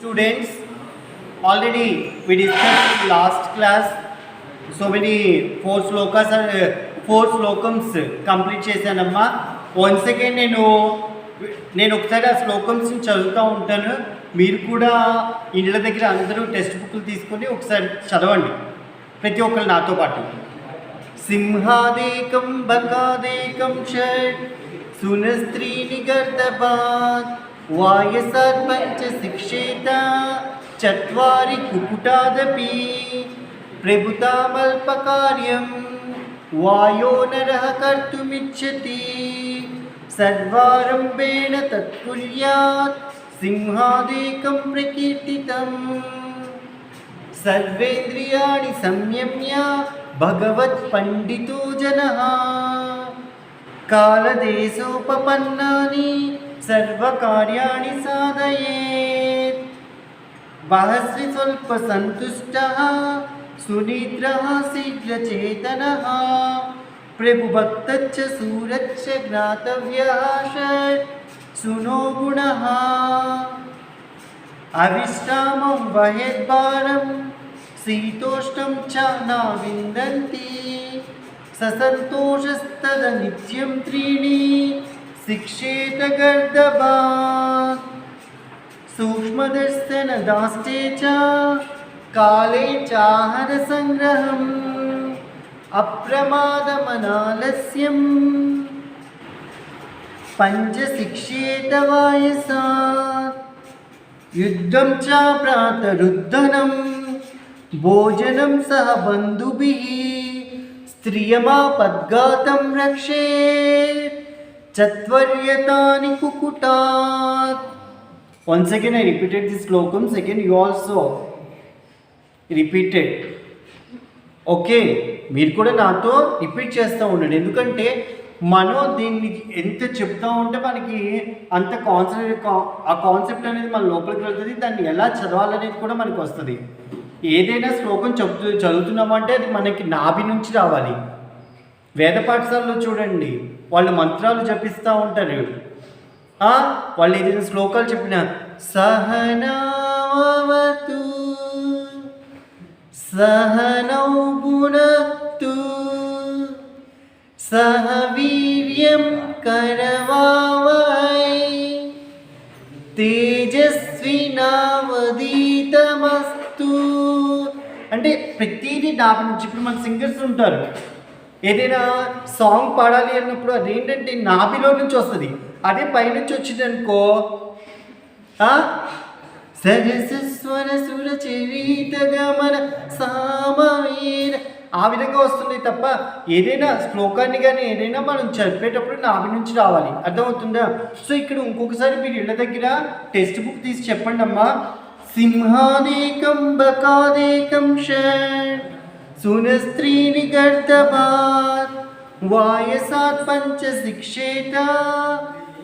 Students, already we discussed in last class so many four slokams complete చేశానమ్మా. Once again నేను ఒకసారి ఆ శ్లోకమ్స్ని చదువుతూ ఉంటాను. మీరు కూడా ఇండ్ల దగ్గర అందరూ టెక్స్ట్ బుక్లు తీసుకొని ఒకసారి చదవండి ప్రతి ఒక్కరు నాతో పాటు. సింహాదేకం బకాదేకం షట్ సునస్త్రీని గర్దపాత్ వాయసాత్ పంచ శిక్షేత చత్వారి కుకుటాదపి ప్రభుతామల్పకార్యం వాయో నరః కర్తుమిచ్చతి సర్వారంభేణ తత్కుర్యాత్ సింహాదేకం ప్రకీర్తితం సర్వేంద్రియాణి సంయమ్య భగవత్ పండితో జనః కాలదేశోపపన్నాని సర్వకార్యాణి సాధయేత్ వహస్వి స్వల్ప సంతుష్టః సునిద్రః శీఘ్రచేతనః ప్రభుభక్తచ్చ సూరచ్చ జ్ఞాతవ్యః షట్ సునో గుణః అవిశ్రామం వహేద్భారం శీతోష్ణం చ న విందంతి ససంతోషస్తద నిత్యం త్రీణి శిక్షేత గర్దభాత్ సూక్ష్మదర్శన దాష్టే చ కాలే చాహర సంగ్రహం అప్రమాదమనాలస్యం పంచశిక్షేత వాయసాత్ యుద్ధం చ ప్రాతరుద్ధనం భోజనం సహ బంధుభిః స్త్రియమాపద్ఘాతం రక్షేత్ చత్వర్యతాని కుకుటాత్. Once again I repeated this slokam, second you also repeated. Okay, మీరు కూడా నాతో రిపీట్ చేస్తూ ఉండండి. ఎందుకంటే మనం దీన్ని ఎంత చెప్తూ ఉంటే మనకి అంత ఆ కాన్సెప్ట్ అనేది మన లోపలికి వెళ్తుంది. దాన్ని ఎలా చదవాలనేది కూడా మనకు వస్తుంది. ఏదైనా శ్లోకం చదువుతున్నామంటే అది మనకి నాభి నుంచి రావాలి. వేద పాఠశాలలో చూడండి, వాళ్ళు మంత్రాలు జపిస్తూ ఉంటారు. వాళ్ళు ఏదైనా శ్లోకాలు చెప్పిన సహనావతు సహనౌ భునక్తు సహ వీర్యం కరవావహై తేజస్వినావధీతమస్తు అంటే ప్రతిదీ నాభి నుంచి. ఇప్పుడు మన సింగర్స్ ఉంటారు, ఏదైనా సాంగ్ పాడాలి అన్నప్పుడు అదేంటంటే నాభిలో నుంచి వస్తుంది. అదే పైనుంచి వచ్చింది అనుకో సరస్వర సుర చరిత గమన సామవేద ఆ విధంగా వస్తుంది తప్ప ఏదైనా శ్లోకాన్ని కానీ ఏదైనా మనం చదివేటప్పుడు నాభి నుంచి రావాలి. అర్థమవుతుందా? సో ఇక్కడ ఇంకొకసారి మీరు ఇళ్ళ దగ్గర టెక్స్ట్ బుక్ తీసి చెప్పండి అమ్మా. సింహాదేకం బకాదేకం షట్ సునస్త్రీని గర్దభాత్ వాయసాత్ పంచ శిక్షేత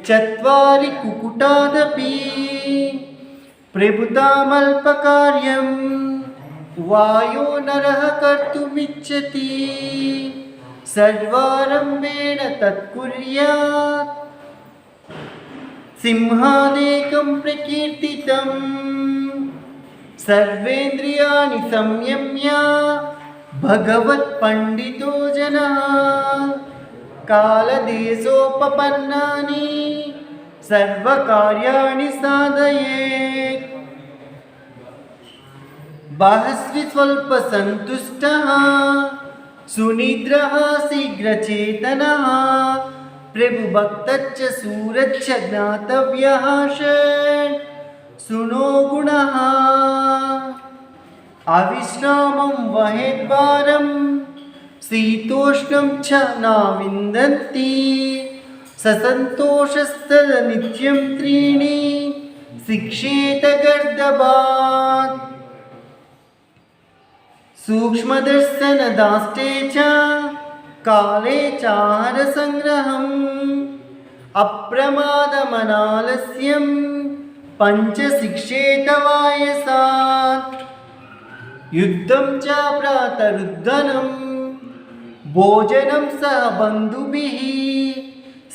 చత్వారి కుకుటాదపి ప్రభుతామల్పకార్యం వాయో నరః కర్తుమిచ్చతి సర్వారంభేణ తత్కుర్యాత్ సింహాదేకం ప్రకీర్తితం సర్వేంద్రియాణి సంయమ్య భగవత్ పండితో జనః కాలదేశోపపన్నాని సర్వకార్యాణి సాధయేత్ బహస్వి స్వల్ప సంతుష్టః సునిద్రః శీఘ్రచేతనః ప్రభుభక్తచ్చ సూరచ్చ జ్ఞాతవ్యః షట్ సునో గుణః అవిశ్రామం వహేద్భారం శీతోష్ణం చ న విందంతి ససంతోషస్తద నిత్యం త్రీణి శిక్షేత గర్దభాత్ సూక్ష్మదర్శన దాష్టే చ కాలే చాహర సంగ్రహం అప్రమాదమనాలస్యం పంచశిక్షేత వాయసాత్ యుద్ధం చ ప్రాతరుద్ధనం భోజనం సహ బంధుభిః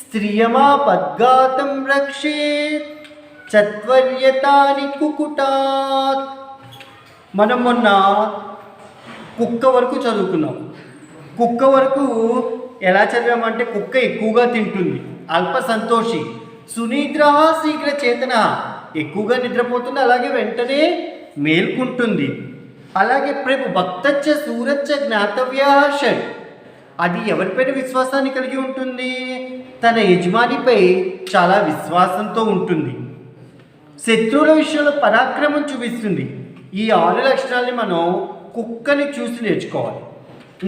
స్త్రియమాపద్ఘాతం రక్షేత్ చత్వర్యతాని కుకుటాత్. మనం మొన్న కుక్క వరకు చదువుకున్నాం. కుక్క వరకు ఎలా చదివామంటే కుక్క ఎక్కువగా తింటుంది, అల్ప సంతోషి, సునిద్ర శీఘ్ర చేతన, ఎక్కువగా నిద్రపోతుంది, అలాగే వెంటనే మేల్కుంటుంది. అలాగే ప్రభు భక్తచ్చ సూరచ్చ జ్ఞాతవ్యా షడ్, అది ఎవరిపైన విశ్వాసాన్ని కలిగి ఉంటుంది? తన యజమానిపై చాలా విశ్వాసంతో ఉంటుంది. శత్రువుల విషయంలో పరాక్రమం చూపిస్తుంది. ఈ 6 లక్షణాలని మనం కుక్కని చూసి నేర్చుకోవాలి.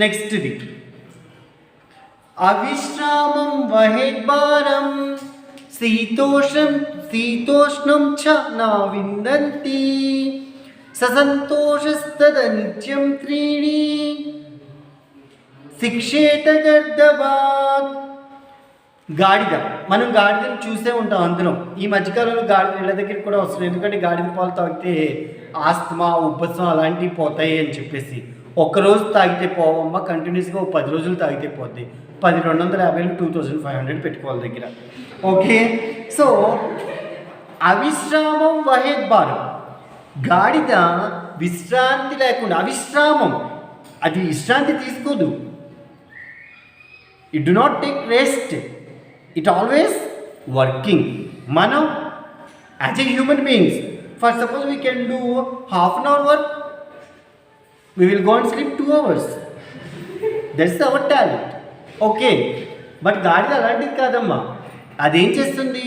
నెక్స్ట్ది అవిశ్రామం వహేద్భారం శీతోష్ణం చ నా విందంతి ససంతోషస్తద నిత్యం త్రీణి శిక్షేత గర్దవాత్. గాడిద, మనం గాడిదని చూసే ఉంటాం అందరం. ఈ మధ్యకాలంలో గాడిద ఇళ్ళ దగ్గరికి కూడా వస్తుంది, ఎందుకంటే గాడిద పాలు తాగితే ఆస్తమా, ఉబ్బసం అలాంటివి పోతాయి అని చెప్పేసి. ఒక్కరోజు తాగితే పోవమ్మా, కంటిన్యూస్గా 10 రోజులు తాగితే పోతాయి. 10 250 2500 పెట్టుకోవాలి దగ్గర. ఓకే, సో అవిశ్రామం వహేద్భారం, గాడిద విశ్రాంతి లేకుండా, అవిశ్రామం, అది విశ్రాంతి తీసుకోదు. It do not take rest, it always working. మనం as a human beings, for suppose we can do half an hour work, we will go and sleep 2 hours. That's our talent. Okay, but గాడిద అలాంటిది కాదమ్మా. అదేం చేస్తుంది?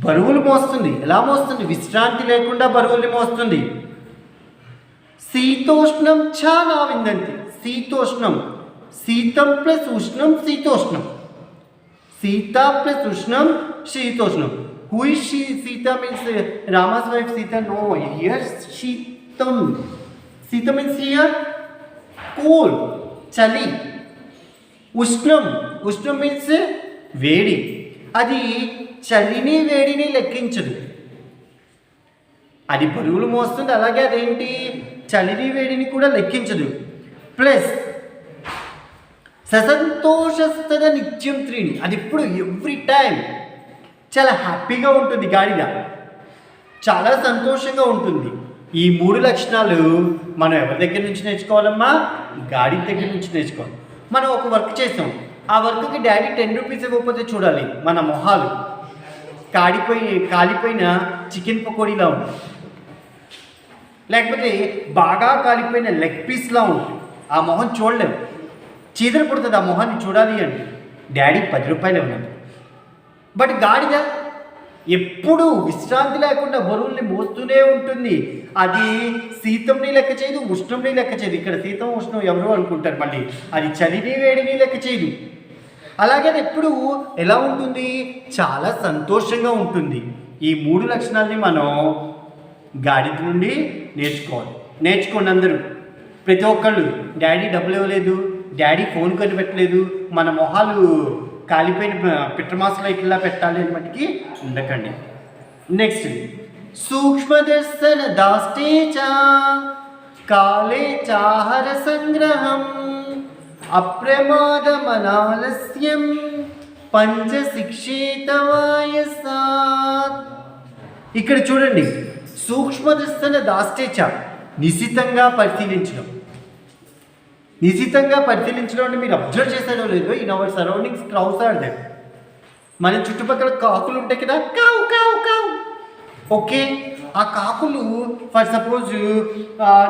బరువులు మోస్తుంది. ఎలా మోస్తుంది? విశ్రాంతి లేకుండా బరువుల్ని మోస్తుంది. శీతోష్ణం చా నా విందంతి. శీతోష్ణం, శీతం ప్లస్ ఉష్ణం శీతోష్ణం, సీత ప్లస్ ఉష్ణం శీతోష్ణం. Who is Sita? Means Rama's wife Sita? No, here శీతం. Sita means here cool, చలి. ఉష్ణం, ఉష్ణం మీన్స్ వేడి. అది చలిని వేడిని లెక్కించదు, అది బరువులు మోస్తుంది. అలాగే అదేంటి, చలిని వేడిని కూడా లెక్కించదు. ప్లస్ ససంతోషస్తద నిత్యం త్రీణి, అది ఇప్పుడు ఎవ్రీ టైం చాలా హ్యాపీగా ఉంటుంది. గాడిద చాలా సంతోషంగా ఉంటుంది. ఈ 3 లక్షణాలు మనం ఎవరి దగ్గర నుంచి నేర్చుకోవాలమ్మా? గాడిద దగ్గర నుంచి నేర్చుకోవాలి. మనం ఒక వర్క్ చేసాం, ఆ వర్క్కి డాడీ 10 రూపీస్ ఇవ్వకపోతే చూడాలి మన మొహాలు కాలిపోయిన చికెన్ పకోడీలా ఉంటుంది, లేకపోతే బాగా కాలిపోయిన లెగ్ పీస్లా ఉంటుంది. ఆ మొహం చూడలేము, చీదర పుడుతుంది ఆ మొహాన్ని చూడాలి అంటే. డాడీ 10 రూపాయలు ఇవ్వలేదు. బట్ గాడిద ఎప్పుడు విశ్రాంతి లేకుండా బరువుల్ని మోస్తూనే ఉంటుంది. అది శీతంని లెక్క చేయదు, ఉష్ణంని లెక్క చేయదు. ఇక్కడ శీతం ఉష్ణం ఎవరు అనుకుంటారు, మళ్ళీ అది చలిని వేడిని లెక్క చేయదు. అలాగే అది ఎప్పుడు ఎలా ఉంటుంది? చాలా సంతోషంగా ఉంటుంది. ఈ 3 లక్షణాలని మనం గాడిద నుండి నేర్చుకోవాలి. నేర్చుకోండి అందరూ, ప్రతి ఒక్కళ్ళు. డాడీ డబ్బులు ఇవ్వలేదు, డాడీ ఫోన్ కొని పెట్టలేదు, మన మొహాలు కాలిపోయిన పిట్రమాసలో ఇట్లా పెట్టాలి అని మటుకి ఉండకండి. నెక్స్ట్ సూక్ష్మదర్శన దాష్టేచ కాలే చాహర సంగ్రహం అప్రమాదమనాలస్యం పంచశిక్షేతవాయసాత్. ఇక్కడ చూడండి, సూక్ష్మదర్శన దాష్టేచ, నిశితంగా పరిశీలించడం. నిశితంగా పరిశీలించడం అంటే మీరు అబ్జర్వ్ చేశారో లేదో, in our surroundings crowds are there. మన చుట్టుపక్కల కాకులు ఉంటాయి కదా, కావు కావు కావు. ఓకే, ఆ కాకులు ఫర్ సపోజ్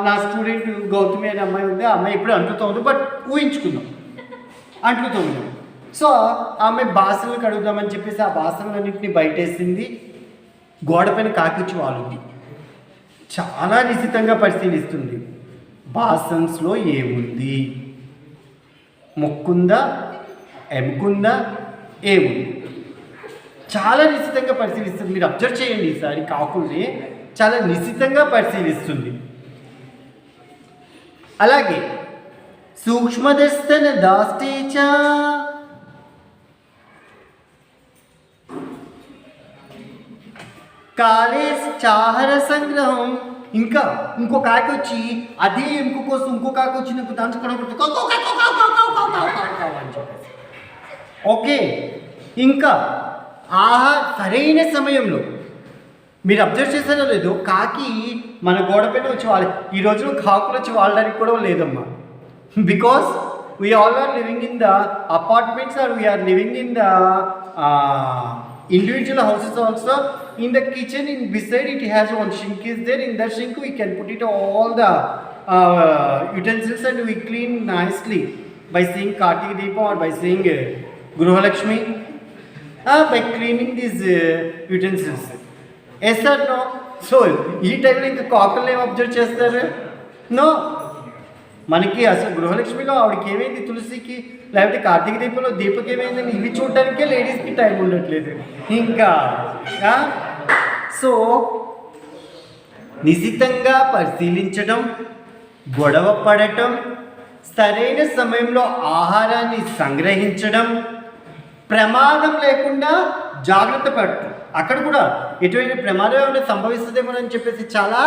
నా స్టూడెంట్ గౌతమి అనే అమ్మాయి ఉంది, ఆ అమ్మాయి ఇప్పుడు అంటుతూ ఉంది, బట్ ఊహించుకుందాం అంటుతూ ఉన్నాం. సో ఆమె బాసనలు కడుగుదామని చెప్పేసి ఆ బాసనలన్నింటినీ బయటేసింది, గోడ పైన కాకిచ్చి వాలుంది. చాలా నిశితంగా పరిశీలిస్తుంది. బాసన్స్లో ఏముంది, మొక్కుందా, ఎముకుందా, ఏముంది, చాలా నిశితంగా పరిశీలిస్తుంది. మీరు అబ్జర్వ్ చేయండి, ఈసారి కాకుల్ని చాలా నిశితంగా పరిశీలిస్తుంది. అలాగే సూక్ష్మదర్శన దాష్టేచ కాలే చాహర సంగ్రహం. ఇంకా ఇంకో కాకి వచ్చి అదే ఎముక కోసం ఇంకో కాకి వచ్చి నీకు దంచుకోవడం అని చెప్పేసి. ఓకే, ఇంకా సరైన సమయంలో మీరు అబ్జర్వ్ చేశారో లేదో, కాకి మన గోడ పైన వచ్చి ఈ రోజులో కాకులు వచ్చి వాళ్ళడానికి కూడా లేదమ్మా. Because we all are living in the apartments, or we are living in the individual houses also. In the kitchen, in beside it has one sink is there. In that sink we can put it all the utensils and we clean nicely by saying Kartika Deepam or by saying Gruhalakshmi, by cleaning these utensils. Yes or no? So ఈ టైంలో ఇంకా కాకులు ఏం observe చేస్తారు? No. మనకి అసలు గృహలక్ష్మిలో ఆవిడకి ఏమైంది, తులసికి లేకపోతే కార్తీక దీపంలో దీపకి ఏమైందని ఇవి చూడడానికే లేడీస్కి టైం ఉండట్లేదు ఇంకా. సో నిశితంగా పరిశీలించడం, గొడవ పడటం, సరైన సమయంలో ఆహారాన్ని సంగ్రహించడం, ప్రమాదం లేకుండా జాగ్రత్త పడటం. అక్కడ కూడా ఎటువంటి ప్రమాదం ఏమైనా సంభవిస్తుందేమో అని చెప్పేసి చాలా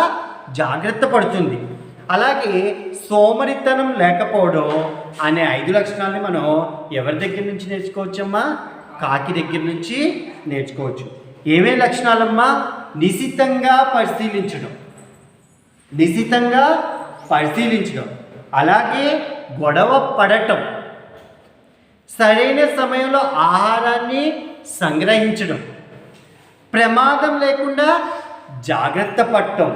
జాగ్రత్త పడుతుంది. అలాగే సోమరితనం లేకపోవడం అనే 5 లక్షణాలని మనం ఎవరి దగ్గర నుంచి నేర్చుకోవచ్చమ్మా? కాకి దగ్గర నుంచి నేర్చుకోవచ్చు. ఏమేమి లక్షణాలమ్మా? నిశితంగా పరిశీలించడం, అలాగే గొడవ పడటం, సరైన సమయంలో ఆహారాన్ని సంగ్రహించడం, ప్రమాదం లేకుండా జాగ్రత్త పడటం,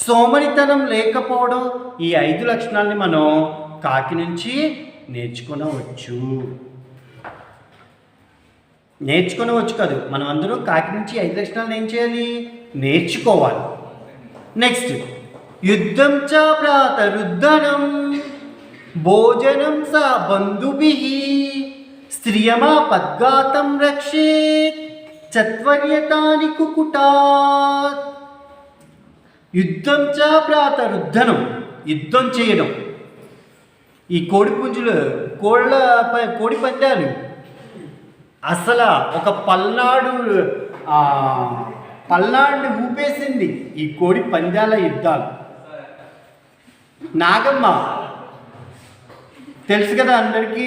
సోమరితనం లేకపోవడం. ఈ 5 లక్షణాలని మనం కాకి నుంచి నేర్చుకోవచ్చు కాదు, మనం అందరం కాకి నుంచి 5 లక్షణాలను ఏం చేయాలి? నేర్చుకోవాలి. నెక్స్ట్, యుద్ధం చ ప్రాతరుద్ధనం భోజనం స బంధుభిః స్త్రియమా పద్గాతం రక్షేత్ చత్వర్యతాని కుకుటాత్. యుద్ధం చ ప్రాతరుద్ధనం, యుద్ధం చేయడం. ఈ కోడిపుంజులు కోడి పందాలు అసలు ఒక పల్నాడుని ఊపేసింది ఈ కోడి పందాల యుద్ధాలు. నాగమ్మ తెలుసు కదా అందరికీ,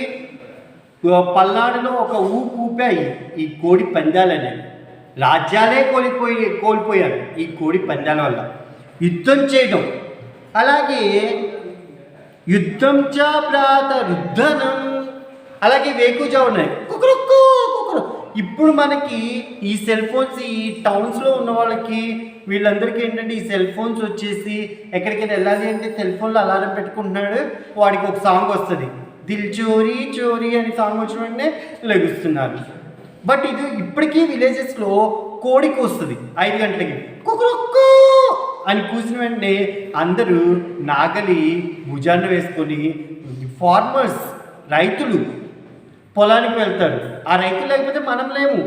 పల్నాడులో ఒక ఊపాయి ఈ కోడి పందాలనేవి. రాజ్యాలే కోల్పోయారు ఈ కోడి పందాల వల్ల. యుద్ధం చేయడం, అలాగే యుద్ధం చ ప్రాతరుద్ధనం, అలాగే వేకుజా ఉన్నాయి. ఇప్పుడు మనకి ఈ సెల్ ఫోన్స్, ఈ టౌన్స్లో ఉన్న వాళ్ళకి వీళ్ళందరికీ ఏంటంటే ఈ సెల్ ఫోన్స్ వచ్చేసి ఎక్కడికైనా వెళ్ళాలి అంటే సెల్ ఫోన్లో అలారం పెట్టుకుంటున్నాడు, వాడికి ఒక సాంగ్ వస్తుంది, దిల్ చోరీ చోరీ అని సాంగ్ వచ్చిన వెంటనే లెగుస్తున్నారు. బట్ ఇది ఇప్పటికీ విలేజెస్లో కోడికి వస్తుంది 5 గంటలకి కుకురుక్కు అని కూసిన వెంటనే అందరూ నాగలి భుజాన్ని వేసుకొని ఫార్మర్స్, రైతులు పొలానికి వెళ్తారు. ఆ రైతులు లేకపోతే మనం లేము,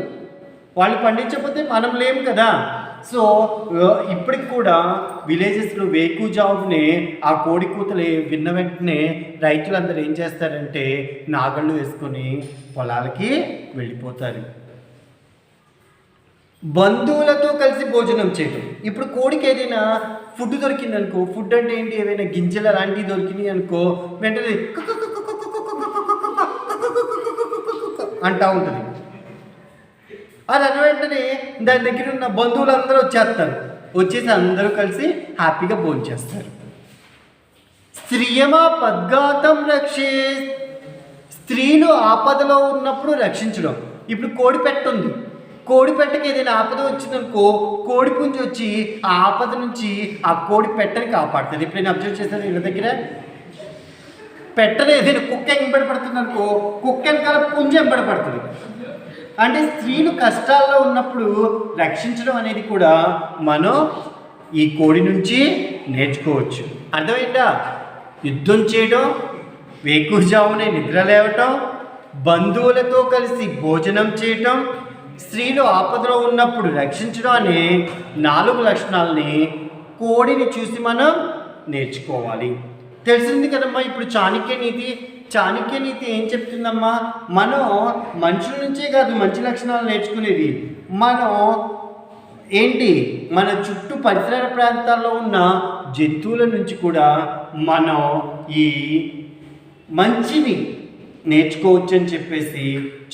వాళ్ళు పండించకపోతే మనం లేము కదా. సో ఇప్పటికి కూడా విలేజెస్లో వేకుజామునే ఆ కోడి కూతలు విన్న వెంటనే రైతులందరూ ఏం చేస్తారంటే నాగళ్ళు వేసుకొని పొలాలకి వెళ్ళిపోతారు. బంధువులతో కలిసి భోజనం చేయడం. ఇప్పుడు కోడికి ఏదైనా ఫుడ్ దొరికింది అనుకో, ఫుడ్ అంటే ఏంటి, ఏమైనా గింజలు అలాంటివి దొరికినాయి అనుకో, వెంటనే అంటూ ఉంటుంది. అది అన్న వెంటనే దాని దగ్గర ఉన్న బంధువులందరూ వచ్చేసి అందరూ కలిసి హ్యాపీగా భోంచేస్తారు. స్త్రియమా పద్ఘాతం రక్షే, స్త్రీలు ఆపదలో ఉన్నప్పుడు రక్షించడం. ఇప్పుడు కోడి పెట్ట ఉంది, కోడి పెట్టకి ఏదైనా ఆపద వచ్చిందనుకో, కోడి పుంజు వచ్చి ఆ ఆపద నుంచి ఆ కోడి పెట్టని కాపాడుతుంది. ఎప్పుడైనా అబ్జర్వ్ చేశారు వీళ్ళ దగ్గర? పెట్టని ఏదైనా కుక్క ఎంబడపడుతుంది అనుకో, కుక్క వెనకాల పుంజు ఎంబడపడుతుంది. అంటే స్త్రీలు కష్టాల్లో ఉన్నప్పుడు రక్షించడం అనేది కూడా మనం ఈ కోడి నుంచి నేర్చుకోవచ్చు. అర్థమైందా? యుద్ధం చేయడం, వేకుజామునే నిద్ర లేవటం, బంధువులతో కలిసి భోజనం చేయటం, స్త్రీలు ఆపదలో ఉన్నప్పుడు రక్షించడం అనే 4 లక్షణాలని కోడిని చూసి మనం నేర్చుకోవాలి. తెలిసింది కదమ్మా. ఇప్పుడు చాణక్య నీతి ఏం చెప్తుందమ్మా? మనం మనుషుల నుంచే కాదు మంచి లక్షణాలు నేర్చుకునేది, మనం ఏంటి మన చుట్టూ పరిసర ప్రాంతాల్లో ఉన్న జంతువుల నుంచి కూడా మనం ఈ మంచిని నేర్చుకోవచ్చు అని చెప్పేసి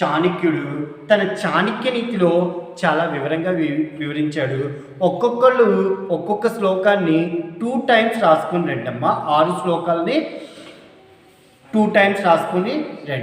చాణక్యుడు తన చాణక్య నీతిలో చాలా వివరంగా వివరించాడు. ఒక్కొక్కళ్ళు ఒక్కొక్క శ్లోకాన్ని 2 టైమ్స్ రాసుకుని రండమ్మా. 6 శ్లోకాలని 2 టైమ్స్ రాసుకుని రండి.